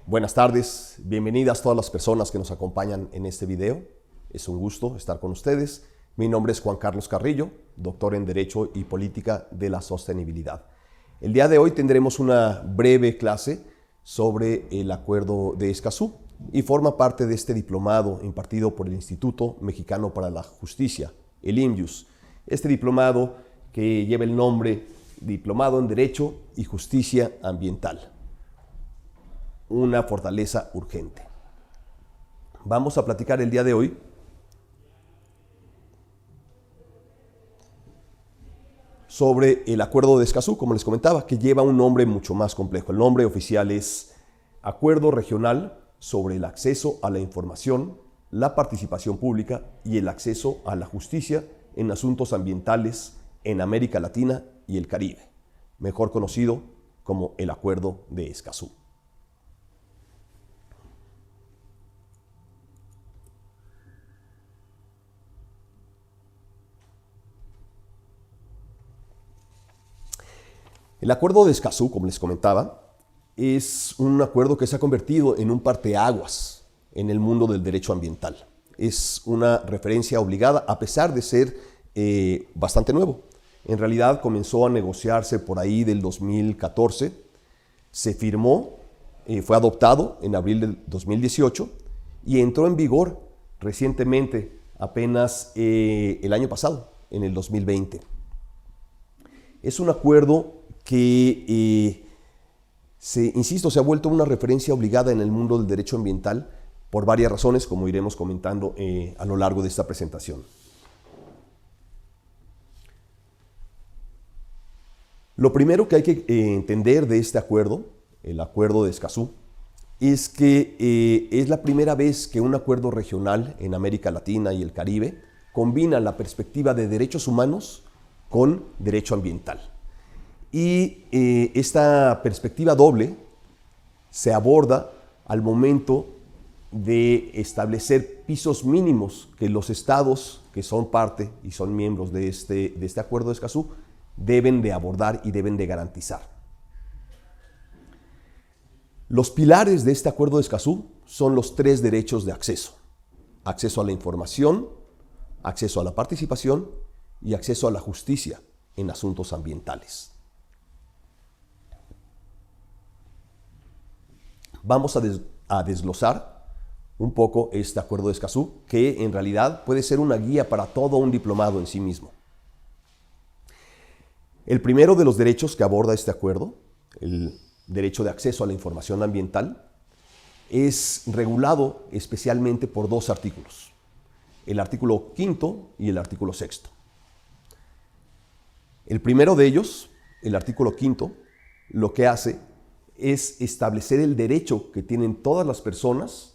Buenas tardes, bienvenidas todas las personas que nos acompañan en este video. Es un gusto estar con ustedes. Mi nombre es Juan Carlos Carrillo, doctor en Derecho y Política de la Sostenibilidad. El día de hoy tendremos una breve clase sobre el Acuerdo de Escazú y forma parte de este diplomado impartido por el Instituto Mexicano para la Justicia, el IMJUS. Este diplomado que lleva el nombre Diplomado en Derecho y Justicia Ambiental. Una fortaleza urgente. Vamos a platicar el día de hoy sobre el Acuerdo de Escazú, como les comentaba, que lleva un nombre mucho más complejo. El nombre oficial es Acuerdo Regional sobre el acceso a la información, la participación pública y el acceso a la justicia en asuntos ambientales en América Latina y el Caribe, mejor conocido como el Acuerdo de Escazú. El Acuerdo de Escazú, como les comentaba, es un acuerdo que se ha convertido en un parteaguas en el mundo del derecho ambiental. Es una referencia obligada, a pesar de ser bastante nuevo. En realidad comenzó a negociarse por ahí del 2014, se firmó, fue adoptado en abril del 2018 y entró en vigor recientemente, apenas el año pasado, en el 2020. Es un acuerdo que, insisto, se ha vuelto una referencia obligada en el mundo del derecho ambiental por varias razones, como iremos comentando a lo largo de esta presentación. Lo primero que hay que entender de este acuerdo, el Acuerdo de Escazú, es que es la primera vez que un acuerdo regional en América Latina y el Caribe combina la perspectiva de derechos humanos con derecho ambiental. Y esta perspectiva doble se aborda al momento de establecer pisos mínimos que los estados que son parte y son miembros de este Acuerdo de Escazú deben de abordar y deben de garantizar. Los pilares de este Acuerdo de Escazú son los tres derechos de acceso: acceso a la información, acceso a la participación y acceso a la justicia en asuntos ambientales. Vamos a desglosar un poco este Acuerdo de Escazú, que en realidad puede ser una guía para todo un diplomado en sí mismo. El primero de los derechos que aborda este acuerdo, el derecho de acceso a la información ambiental, es regulado especialmente por dos artículos: el artículo 5 y el artículo 6. El primero de ellos, el artículo 5, lo que hace es establecer el derecho que tienen todas las personas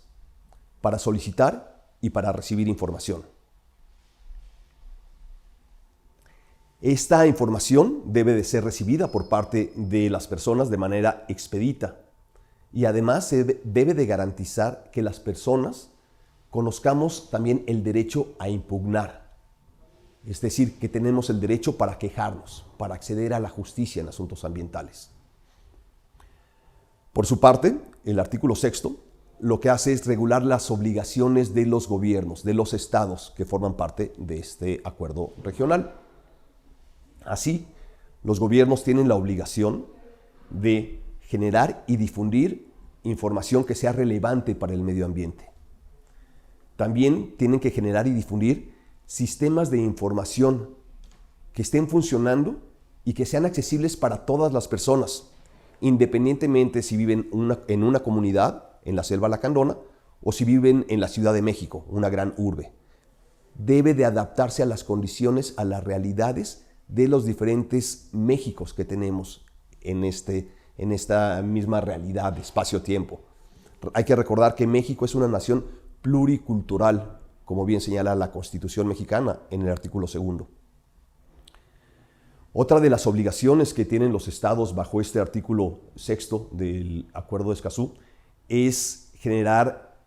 para solicitar y para recibir información. Esta información debe de ser recibida por parte de las personas de manera expedita y además se debe de garantizar que las personas conozcamos también el derecho a impugnar. Es decir, que tenemos el derecho para quejarnos, para acceder a la justicia en asuntos ambientales. Por su parte, el artículo 6 lo que hace es regular las obligaciones de los gobiernos, de los estados que forman parte de este acuerdo regional. Así, los gobiernos tienen la obligación de generar y difundir información que sea relevante para el medio ambiente. También tienen que generar y difundir sistemas de información que estén funcionando y que sean accesibles para todas las personas, independientemente si viven en una comunidad en la selva lacandona o si viven en la Ciudad de México, una gran urbe. Debe de adaptarse a las condiciones, a las realidades de los diferentes Méxicos que tenemos en esta misma realidad de espacio-tiempo. Hay que recordar que México es una nación pluricultural, como bien señala la Constitución mexicana en el artículo 2. Otra de las obligaciones que tienen los estados bajo este artículo 6 del Acuerdo de Escazú es generar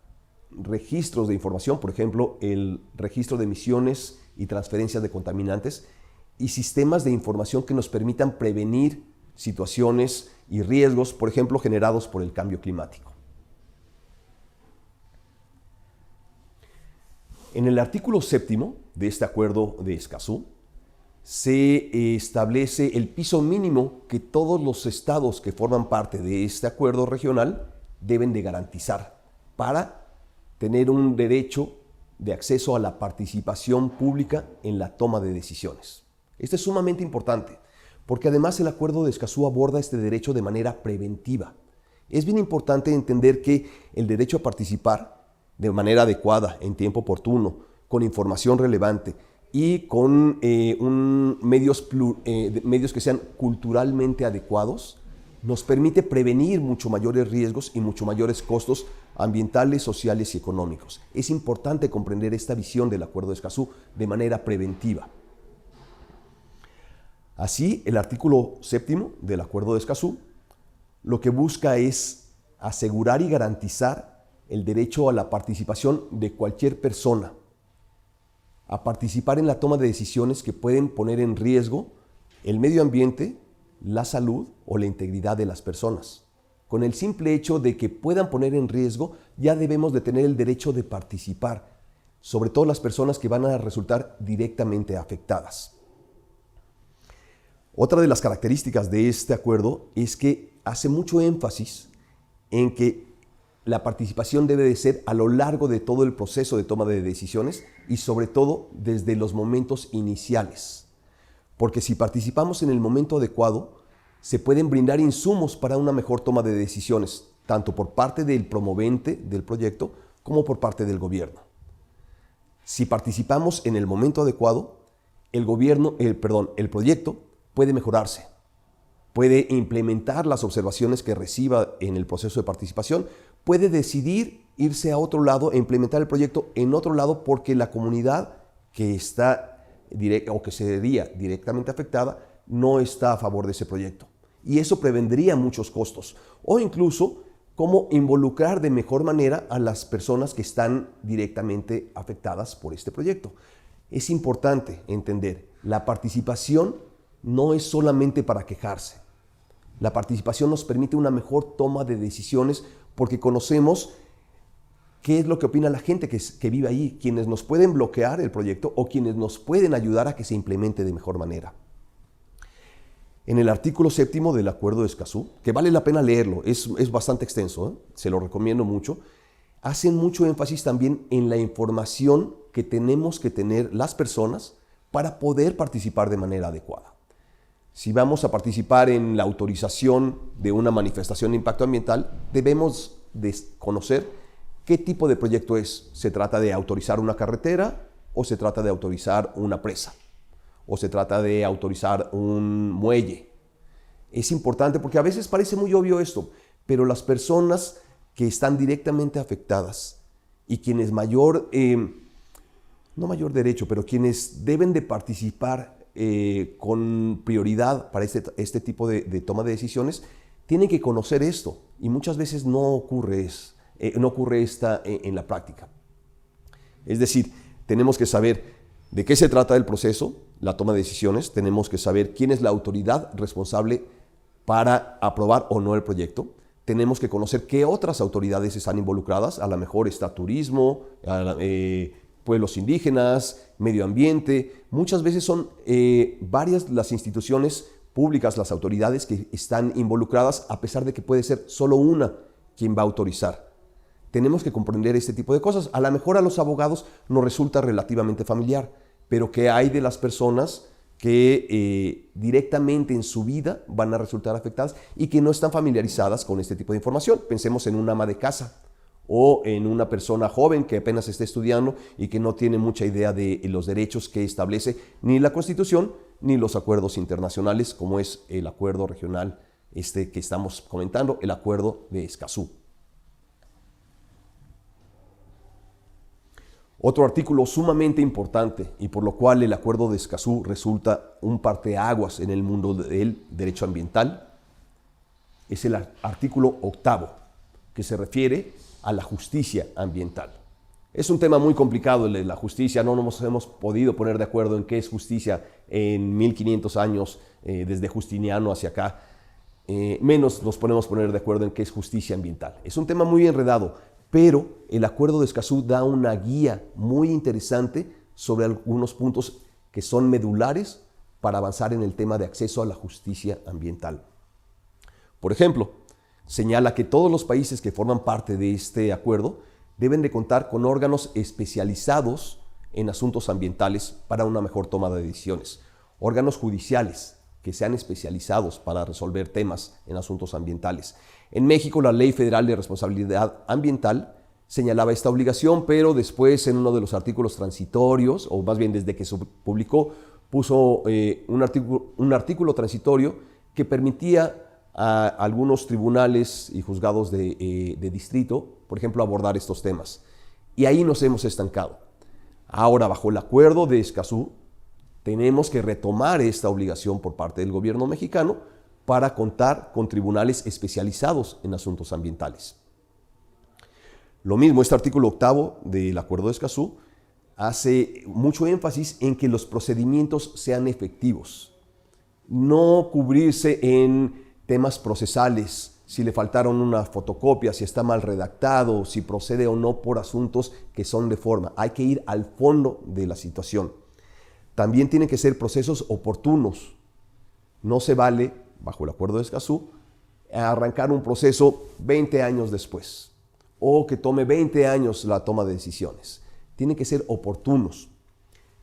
registros de información, por ejemplo, el registro de emisiones y transferencias de contaminantes y sistemas de información que nos permitan prevenir situaciones y riesgos, por ejemplo, generados por el cambio climático. En el artículo 7º de este acuerdo de Escazú se establece el piso mínimo que todos los estados que forman parte de este acuerdo regional deben de garantizar para tener un derecho de acceso a la participación pública en la toma de decisiones. Esto es sumamente importante, porque además el acuerdo de Escazú aborda este derecho de manera preventiva. Es bien importante entender que el derecho a participar de manera adecuada, en tiempo oportuno, con información relevante y con medios que sean culturalmente adecuados, nos permite prevenir mucho mayores riesgos y mucho mayores costos ambientales, sociales y económicos. Es importante comprender esta visión del Acuerdo de Escazú de manera preventiva. Así, el artículo 7º del Acuerdo de Escazú lo que busca es asegurar y garantizar el derecho a la participación de cualquier persona, a participar en la toma de decisiones que pueden poner en riesgo el medio ambiente, la salud o la integridad de las personas. Con el simple hecho de que puedan poner en riesgo, ya debemos de tener el derecho de participar, sobre todo las personas que van a resultar directamente afectadas. Otra de las características de este acuerdo es que hace mucho énfasis en que la participación debe de ser a lo largo de todo el proceso de toma de decisiones y sobre todo desde los momentos iniciales. Porque si participamos en el momento adecuado, se pueden brindar insumos para una mejor toma de decisiones, tanto por parte del promovente del proyecto como por parte del gobierno. Si participamos en el momento adecuado, el proyecto puede mejorarse, puede implementar las observaciones que reciba en el proceso de participación, puede decidir irse a otro lado e implementar el proyecto en otro lado porque la comunidad que está o que se vería directamente afectada no está a favor de ese proyecto. Y eso prevendría muchos costos. O incluso cómo involucrar de mejor manera a las personas que están directamente afectadas por este proyecto. Es importante entender, la participación no es solamente para quejarse. La participación nos permite una mejor toma de decisiones porque conocemos qué es lo que opina la gente que vive ahí, quienes nos pueden bloquear el proyecto o quienes nos pueden ayudar a que se implemente de mejor manera. En el artículo 7º del Acuerdo de Escazú, que vale la pena leerlo, es bastante extenso, se lo recomiendo mucho, hacen mucho énfasis también en la información que tenemos que tener las personas para poder participar de manera adecuada. Si vamos a participar en la autorización de una manifestación de impacto ambiental, debemos de conocer qué tipo de proyecto es. ¿Se trata de autorizar una carretera o se trata de autorizar una presa? ¿O se trata de autorizar un muelle? Es importante porque a veces parece muy obvio esto, pero las personas que están directamente afectadas y quienes no mayor derecho, pero quienes deben de participar con prioridad para este tipo de toma de decisiones, tienen que conocer esto y muchas veces no ocurre en la práctica. Es decir, tenemos que saber de qué se trata el proceso, la toma de decisiones, tenemos que saber quién es la autoridad responsable para aprobar o no el proyecto, tenemos que conocer qué otras autoridades están involucradas, a lo mejor está turismo, pueblos indígenas, medio ambiente. Muchas veces son varias las instituciones públicas, las autoridades que están involucradas, a pesar de que puede ser solo una quien va a autorizar. Tenemos que comprender este tipo de cosas. A lo mejor a los abogados nos resulta relativamente familiar, pero ¿qué hay de las personas que directamente en su vida van a resultar afectadas y que no están familiarizadas con este tipo de información? Pensemos en un ama de casa o en una persona joven que apenas está estudiando y que no tiene mucha idea de los derechos que establece ni la Constitución ni los acuerdos internacionales, como es el acuerdo regional que estamos comentando, el Acuerdo de Escazú. Otro artículo sumamente importante y por lo cual el Acuerdo de Escazú resulta un parteaguas en el mundo del derecho ambiental es el artículo 8º, que se refiere a la justicia ambiental. Es un tema muy complicado el de la justicia, no nos hemos podido poner de acuerdo en qué es justicia en 1500 años, desde Justiniano hacia acá, menos nos podemos poner de acuerdo en qué es justicia ambiental. Es un tema muy enredado, pero el Acuerdo de Escazú da una guía muy interesante sobre algunos puntos que son medulares para avanzar en el tema de acceso a la justicia ambiental. Por ejemplo, señala que todos los países que forman parte de este acuerdo deben de contar con órganos especializados en asuntos ambientales para una mejor toma de decisiones, órganos judiciales que sean especializados para resolver temas en asuntos ambientales. En México, la Ley Federal de Responsabilidad Ambiental señalaba esta obligación, pero después en uno de los artículos transitorios, o más bien desde que se publicó, puso un artículo transitorio que permitía a algunos tribunales y juzgados de distrito, por ejemplo, abordar estos temas. Y ahí nos hemos estancado. Ahora, bajo el Acuerdo de Escazú, tenemos que retomar esta obligación por parte del gobierno mexicano para contar con tribunales especializados en asuntos ambientales. Lo mismo, este artículo 8 del Acuerdo de Escazú hace mucho énfasis en que los procedimientos sean efectivos, no cubrirse en temas procesales, si le faltaron una fotocopia, si está mal redactado, si procede o no por asuntos que son de forma. Hay que ir al fondo de la situación. También tienen que ser procesos oportunos. No se vale, bajo el Acuerdo de Escazú, arrancar un proceso 20 años después o que tome 20 años la toma de decisiones. Tienen que ser oportunos,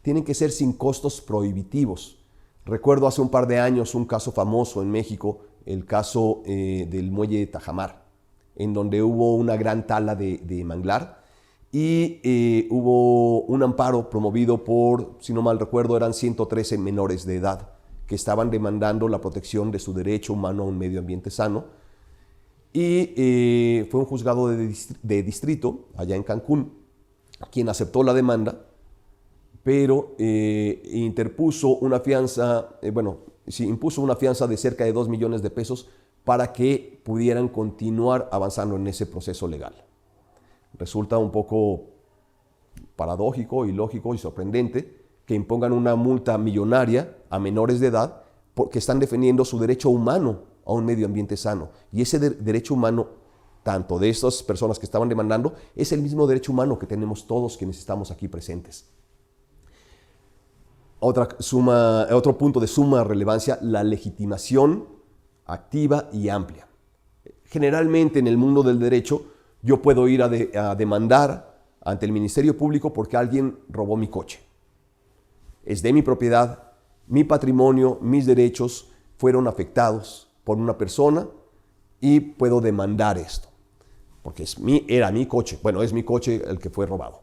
tienen que ser sin costos prohibitivos. Recuerdo hace un par de años un caso famoso en México, el caso del muelle de Tajamar, en donde hubo una gran tala de manglar y hubo un amparo promovido por, si no mal recuerdo, eran 113 menores de edad que estaban demandando la protección de su derecho humano a un medio ambiente sano. Y fue un juzgado de distrito allá en Cancún quien aceptó la demanda, pero impuso una fianza de cerca de 2 millones de pesos para que pudieran continuar avanzando en ese proceso legal. Resulta un poco paradójico, ilógico y sorprendente que impongan una multa millonaria a menores de edad porque están defendiendo su derecho humano a un medio ambiente sano. Y ese derecho humano, tanto de estas personas que estaban demandando, es el mismo derecho humano que tenemos todos quienes estamos aquí presentes. Otro punto de suma relevancia, la legitimación activa y amplia. Generalmente en el mundo del derecho yo puedo ir a demandar ante el Ministerio Público porque alguien robó mi coche. Es de mi propiedad, mi patrimonio, mis derechos fueron afectados por una persona y puedo demandar esto, porque era mi coche. Bueno, es mi coche el que fue robado.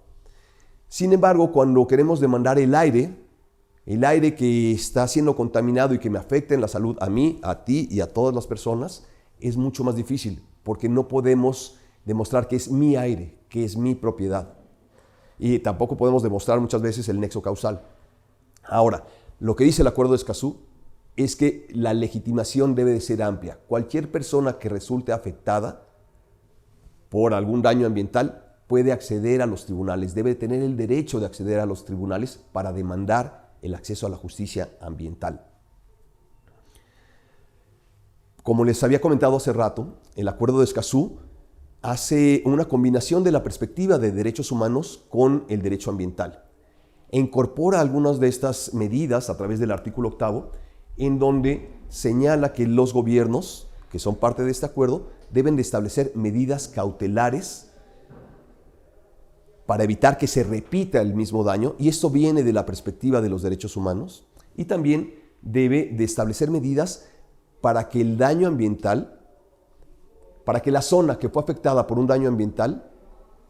Sin embargo, cuando queremos demandar el aire que está siendo contaminado y que me afecta en la salud a mí, a ti y a todas las personas, es mucho más difícil porque no podemos demostrar que es mi aire, que es mi propiedad. Y tampoco podemos demostrar muchas veces el nexo causal. Ahora, lo que dice el Acuerdo de Escazú es que la legitimación debe de ser amplia. Cualquier persona que resulte afectada por algún daño ambiental puede acceder a los tribunales, debe tener el derecho de acceder a los tribunales para demandar el acceso a la justicia ambiental. Como les había comentado hace rato, el Acuerdo de Escazú hace una combinación de la perspectiva de derechos humanos con el derecho ambiental. E incorpora algunas de estas medidas a través del artículo 8, en donde señala que los gobiernos, que son parte de este acuerdo, deben de establecer medidas cautelares para evitar que se repita el mismo daño, y esto viene de la perspectiva de los derechos humanos, y también debe de establecer medidas para que el daño ambiental, para que la zona que fue afectada por un daño ambiental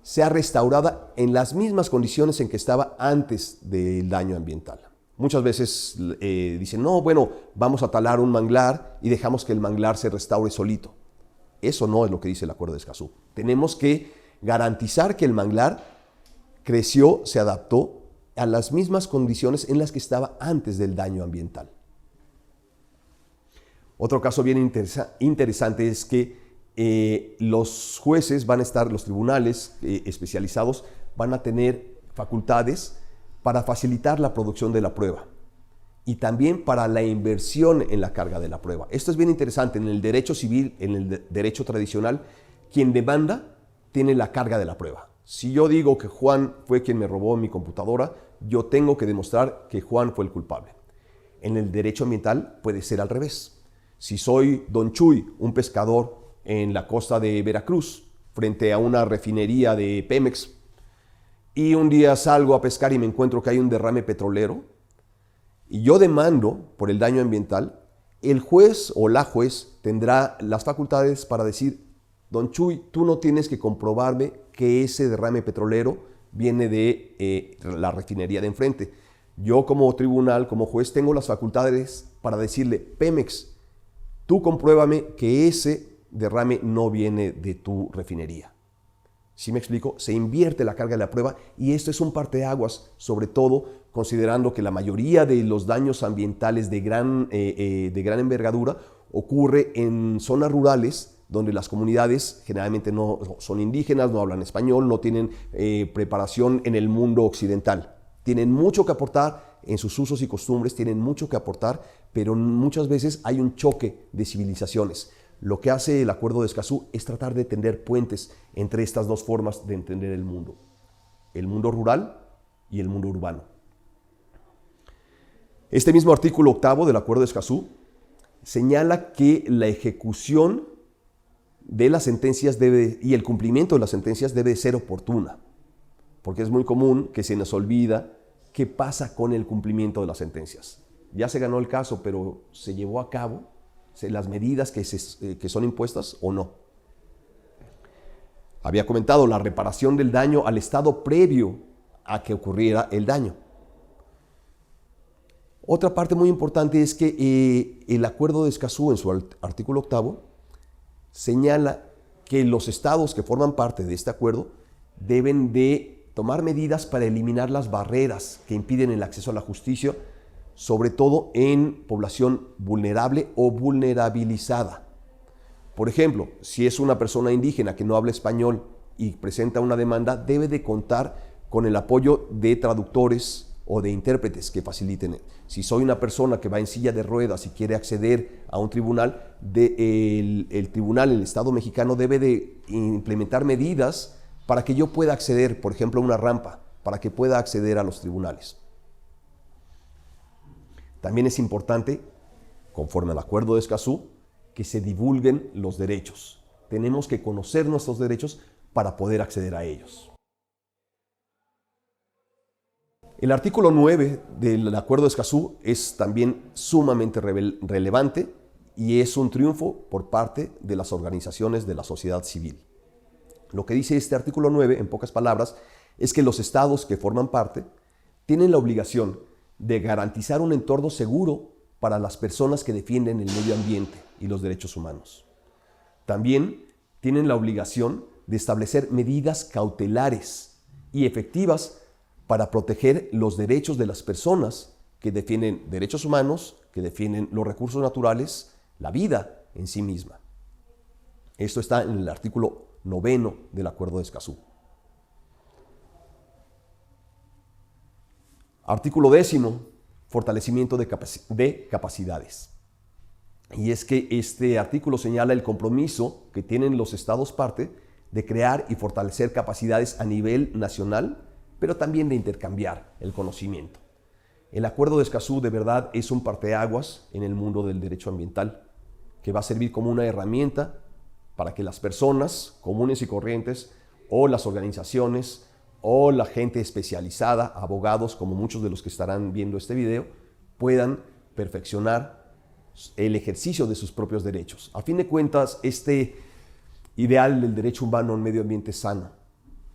sea restaurada en las mismas condiciones en que estaba antes del daño ambiental. Muchas veces dicen, no, bueno, vamos a talar un manglar y dejamos que el manglar se restaure solito. Eso no es lo que dice el Acuerdo de Escazú. Tenemos que garantizar que el manglar creció, se adaptó a las mismas condiciones en las que estaba antes del daño ambiental. Otro caso bien interesante es que los jueces van a estar, los tribunales especializados van a tener facultades para facilitar la producción de la prueba y también para la inversión en la carga de la prueba. Esto es bien interesante. En el derecho civil, en el derecho tradicional, quien demanda tiene la carga de la prueba. Si yo digo que Juan fue quien me robó mi computadora, yo tengo que demostrar que Juan fue el culpable. En el derecho ambiental puede ser al revés. Si soy Don Chuy, un pescador en la costa de Veracruz, frente a una refinería de Pemex, y un día salgo a pescar y me encuentro que hay un derrame petrolero, y yo demando por el daño ambiental, el juez o la juez tendrá las facultades para decir: Don Chuy, tú no tienes que comprobarme que ese derrame petrolero viene de la refinería de enfrente. Yo como tribunal, como juez, tengo las facultades para decirle: Pemex, tú compruébame que ese derrame no viene de tu refinería. ¿Sí me explico? Se invierte la carga de la prueba y esto es un parteaguas, sobre todo considerando que la mayoría de los daños ambientales de gran envergadura ocurre en zonas rurales donde las comunidades generalmente no son indígenas, no hablan español, no tienen preparación en el mundo occidental. Tienen mucho que aportar en sus usos y costumbres, tienen mucho que aportar, pero muchas veces hay un choque de civilizaciones. Lo que hace el Acuerdo de Escazú es tratar de tender puentes entre estas dos formas de entender el mundo rural y el mundo urbano. Este mismo artículo 8 del Acuerdo de Escazú señala que la ejecución de las sentencias y el cumplimiento de las sentencias debe ser oportuna, porque es muy común que se nos olvida qué pasa con el cumplimiento de las sentencias. Ya se ganó el caso, pero ¿se llevó a cabo las medidas que son impuestas o no? Había comentado la reparación del daño al estado previo a que ocurriera el daño. Otra parte muy importante es que el Acuerdo de Escazú, en su artículo 8, señala que los estados que forman parte de este acuerdo deben de tomar medidas para eliminar las barreras que impiden el acceso a la justicia, sobre todo en población vulnerable o vulnerabilizada. Por ejemplo, si es una persona indígena que no habla español y presenta una demanda, debe de contar con el apoyo de traductores o de intérpretes que faciliten. Si soy una persona que va en silla de ruedas y quiere acceder a un tribunal, el tribunal, el Estado mexicano, debe de implementar medidas para que yo pueda acceder, por ejemplo, a una rampa, para que pueda acceder a los tribunales. También es importante, conforme al Acuerdo de Escazú, que se divulguen los derechos. Tenemos que conocer nuestros derechos para poder acceder a ellos. El artículo 9 del Acuerdo de Escazú es también sumamente relevante y es un triunfo por parte de las organizaciones de la sociedad civil. Lo que dice este artículo 9, en pocas palabras, es que los estados que forman parte tienen la obligación de garantizar un entorno seguro para las personas que defienden el medio ambiente y los derechos humanos. También tienen la obligación de establecer medidas cautelares y efectivas para proteger los derechos de las personas que defienden derechos humanos, que defienden los recursos naturales, la vida en sí misma. Esto está en el artículo 9 del Acuerdo de Escazú. Artículo 10, fortalecimiento de capacidades. Y es que este artículo señala el compromiso que tienen los estados parte de crear y fortalecer capacidades a nivel nacional, pero también de intercambiar el conocimiento. El Acuerdo de Escazú de verdad es un parteaguas en el mundo del derecho ambiental, que va a servir como una herramienta para que las personas comunes y corrientes, o las organizaciones, o la gente especializada, abogados, como muchos de los que estarán viendo este video, puedan perfeccionar el ejercicio de sus propios derechos. A fin de cuentas, este ideal del derecho humano en medio ambiente sano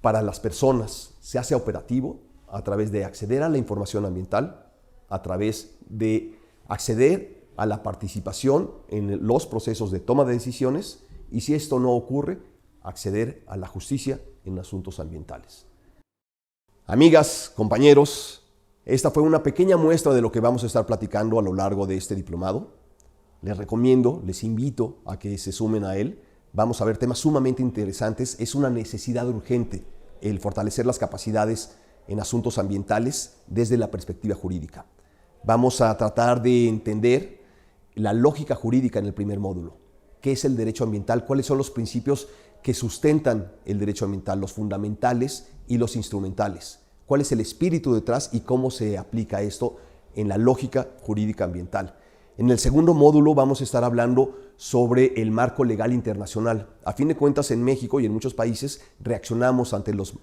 para las personas se hace operativo a través de acceder a la información ambiental, a través de acceder a la participación en los procesos de toma de decisiones y, si esto no ocurre, acceder a la justicia en asuntos ambientales. Amigas, compañeros, esta fue una pequeña muestra de lo que vamos a estar platicando a lo largo de este diplomado. Les recomiendo, les invito a que se sumen a él. Vamos a ver temas sumamente interesantes. Es una necesidad urgente el fortalecer las capacidades en asuntos ambientales desde la perspectiva jurídica. Vamos a tratar de entender la lógica jurídica en el primer módulo. qué es el derecho ambiental, cuáles son los principios que sustentan el derecho ambiental, los fundamentales y los instrumentales, cuál es el espíritu detrás y cómo se aplica esto en la lógica jurídica ambiental. En el segundo módulo vamos a estar hablando sobre el marco legal internacional. A fin de cuentas, en México y en muchos países reaccionamos ante los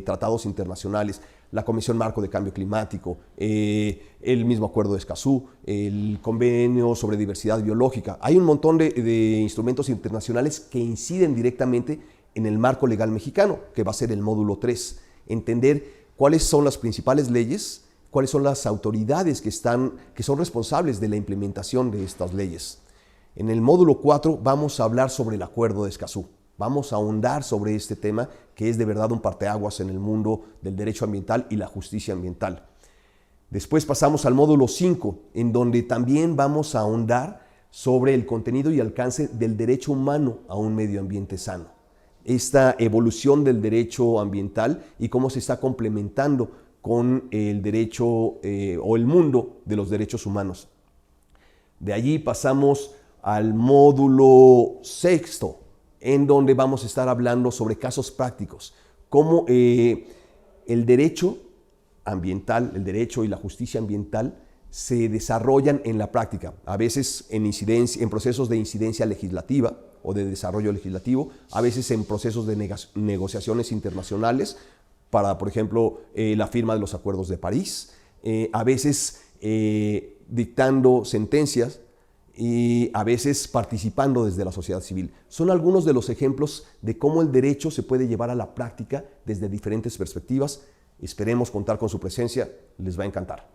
tratados internacionales, la Comisión Marco de Cambio Climático, el mismo Acuerdo de Escazú, el Convenio sobre Diversidad Biológica. Hay un montón de instrumentos internacionales que inciden directamente en el marco legal mexicano, que va a ser el módulo 3. Entender cuáles son las principales leyes, cuáles son las autoridades que son responsables de la implementación de estas leyes. En el módulo 4 vamos a hablar sobre el Acuerdo de Escazú. Vamos a ahondar sobre este tema que es de verdad un parteaguas en el mundo del derecho ambiental y la justicia ambiental. Después pasamos al módulo 5, en donde también vamos a ahondar sobre el contenido y alcance del derecho humano a un medio ambiente sano. Esta evolución del derecho ambiental y cómo se está complementando con el derecho o el mundo de los derechos humanos. De allí pasamos al módulo 6, en donde vamos a estar hablando sobre casos prácticos, cómo el derecho ambiental, el derecho y la justicia ambiental se desarrollan en la práctica, a veces en procesos de incidencia legislativa o de desarrollo legislativo, a veces en procesos de negociaciones internacionales, para, por ejemplo, la firma de los acuerdos de París, a veces dictando sentencias y a veces participando desde la sociedad civil. Son algunos de los ejemplos de cómo el derecho se puede llevar a la práctica desde diferentes perspectivas. Esperemos contar con su presencia, les va a encantar.